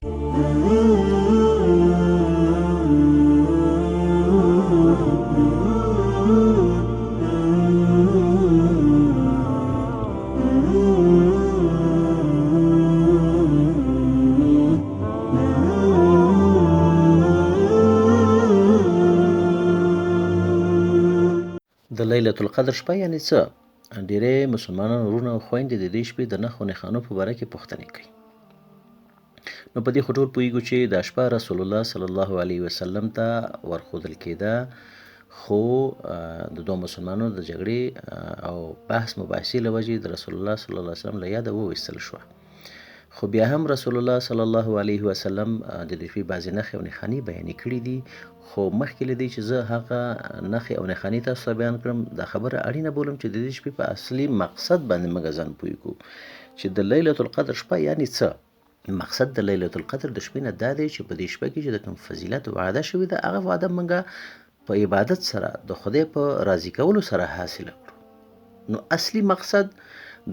د لیلة القدر شپه یعنې څه؟ ډیری مسلمانان وروڼه او خویندې د دې شپې د نښو نښانو په باره کې پوښتنې کوي. نو په دې خو ټول پوهیږو چې دا شپه رسول الله صلی الله علیه وسلم ته ورښودل کېده، خو د دوه مسلمانانو د جګړې او بحث مباحثې له وجې د رسول الله صلی الله علیه وسلم له یاده وویستل شوه. خو بیا هم رسول الله صلی الله علیه وسلم د دې شپې بعضې نښې او نښانې بیانې کړي دي، خو مخکې له دې چې زه هغه نښې او نښانې تاسو ته بیان کړم، دا خبره اړینه بولم چې د دې شپې په اصلي مقصد باندې موږ ځان پوه کړو چې د لیلة القدر شپه یعنې څه. مقصد د لیلة القدر د شپې نه دا دی چې په دې شپه کې چې د کوم فضیلت وعده شوې ده، هغه وعده موږ په عبادت سره د خدای په راضي کولو سره حاصله کړو. نو اصلي مقصد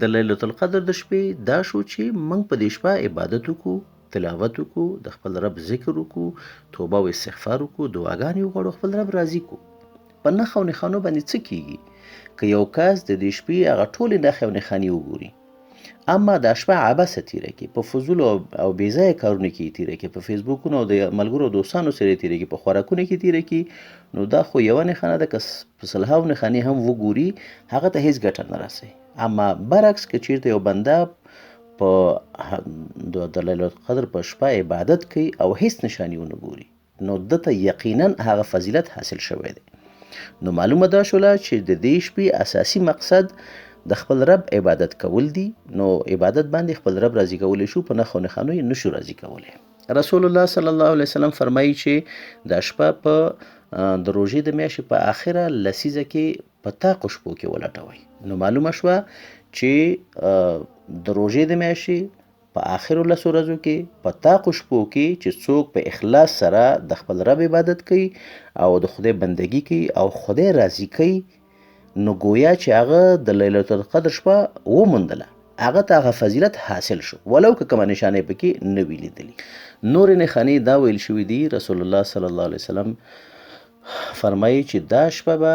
د لیلة القدر د شپې دا شو چې موږ په دې شپه عبادت وکړو، تلاوت وکړو، د خپل رب ذکر وکړو، توبه او استغفار وکړو، دعاګانې وغواړو، خپل رب راضي کړو. په نښو او نښانو باندې څه کیږي؟ که یو کس د دې شپې هغه ټولې نښې او نښانې وګوري، اما دا شپه عبثه تیره کړي، په فضول او بې ځایه کارونو کې یې تیره کړي، په فیسبوکونو او د ملګرو او دوستانو سره یې تیره کړي، په خوراکونو کې تیره کړي، نو دا خو یوه نښانه ده. که په سلهاو نښانې هم وګوري، هغه ته هیڅ ګټه نه رسوي. اما برعکس که چیرته یو بنده په د لیلة القدر په شپه عبادت کوي او هیڅ نښانې ونه ګوري، نو دته یقینا هغه فضیلت حاصل شوی دی. نو معلومه دا شوله چې د دې شپې اساسي مقصد د خپل رب عبادت کول دي. نو عبادت باندې خپل رب راضي کولی شو، په نښو نښانو یې نشو راضي کولی. رسول الله صلی الله علیه وسلم فرمایي چې دا شپه په د روژې د میاشتې په آخره لسیزه کې په تاقو شپو کې ولټوئ. نو معلومه شوه چې د روژې د میاشتې په آخرو لسو ورځو کې په تاقو شپو کې چې څوک په اخلاص سره د خپل رب عبادت کوي او د خدای بندگی کوي او خدای راضي کوي، نو گویا چې هغه د لیلة القدر شپه وموندله، هغه ته هغه فضیلت حاصل شو، ولو که کومه نښانې پکې نه وي لیدلي. نورې نښانې دا ویل شوي دي، رسول الله صلی الله علیه وسلم فرمایي چې دا شپه به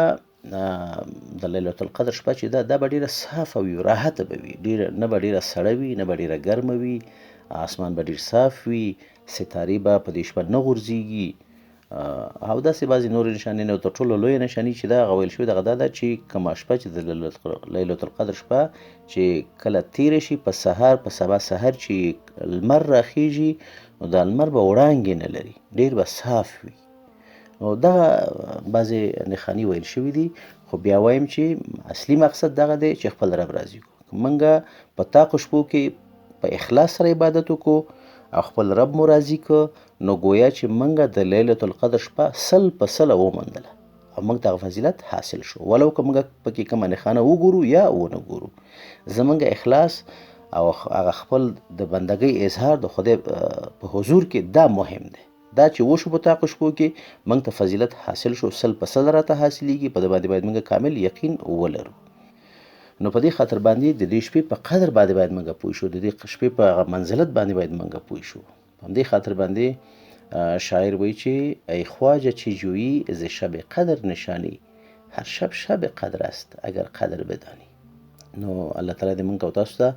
د لیلة القدر شپه چې دا به ډیره صافه وي، راحته به وي، نه به ډیره سړه وي، نه به ډیره ګرمه وي، اسمان به ډیر صاف وي، ستارې به په دې شپه نه غورځېږي، او داسې بعضې نورې نښانې. نو تر ټولو لویه نښانې چې دا هغه ویل شوې دغه دا ده چې کومه شپه چې د لیلة القدر شپه چې کله تیره شي، په سبا سحر چې لمر راخیږي، نو دا لمر به وړانګې نه لري، ډیر به صاف وي. نو دغه بعضې نښانې ویل شوي دي، خو بیا وایم چې اصلي مقصد دغه دی چې خپل رب راضي کړو. که موږ په تاقو شپو کې په اخلاص سره عبادت وکړو او خپل رب مو راضي کړو، نو گویا چې موږ د لیلة القدر شپه 100% وموندله او موږ ته هغه فضیلت حاصل شو، ولو که موږ پکې کومه نښانه وګورو یا ونه ګورو. زموږ اخلاص او هغه خپل د بندګۍ اظهار د خدای په حضور کې دا مهم دی. دا چې وشو په تاقو شپو کې موږ ته فضیلت حاصل شو، 100% راته حاصلیږي، په دې باندې باید موږ کامل یقین ولرو. نو په دې خاطر باندې د دې شپې په قدر باندې باید موږ پوه شو، د دې شپې په هغه منزلت باندې باید موږ پوه شو. په همدې خاطر باندې شاعر وایي چې ای خواجه چه جویی ز شب قدر نشانی، هر شب قدر است اگر قدر بدانی. نو الله تعالی دې موږ او تاسو ته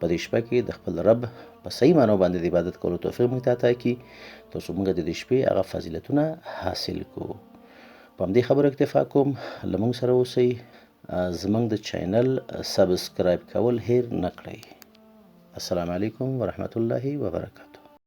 په دې شپه کې د خپل رب په صحیح معنو باندې د عبادت کولو توفیق موږ ته عطا کړي، ترڅو موږ د دې شپې هغه فضیلتونه حاصل کړو. په همدې خبرو اکتفا کوم. له موږ سره اوسئ، زموږ د چینل سبسکرایب کول هیر نه کړئ. السلام علیکم ورحمت الله وبرکاته.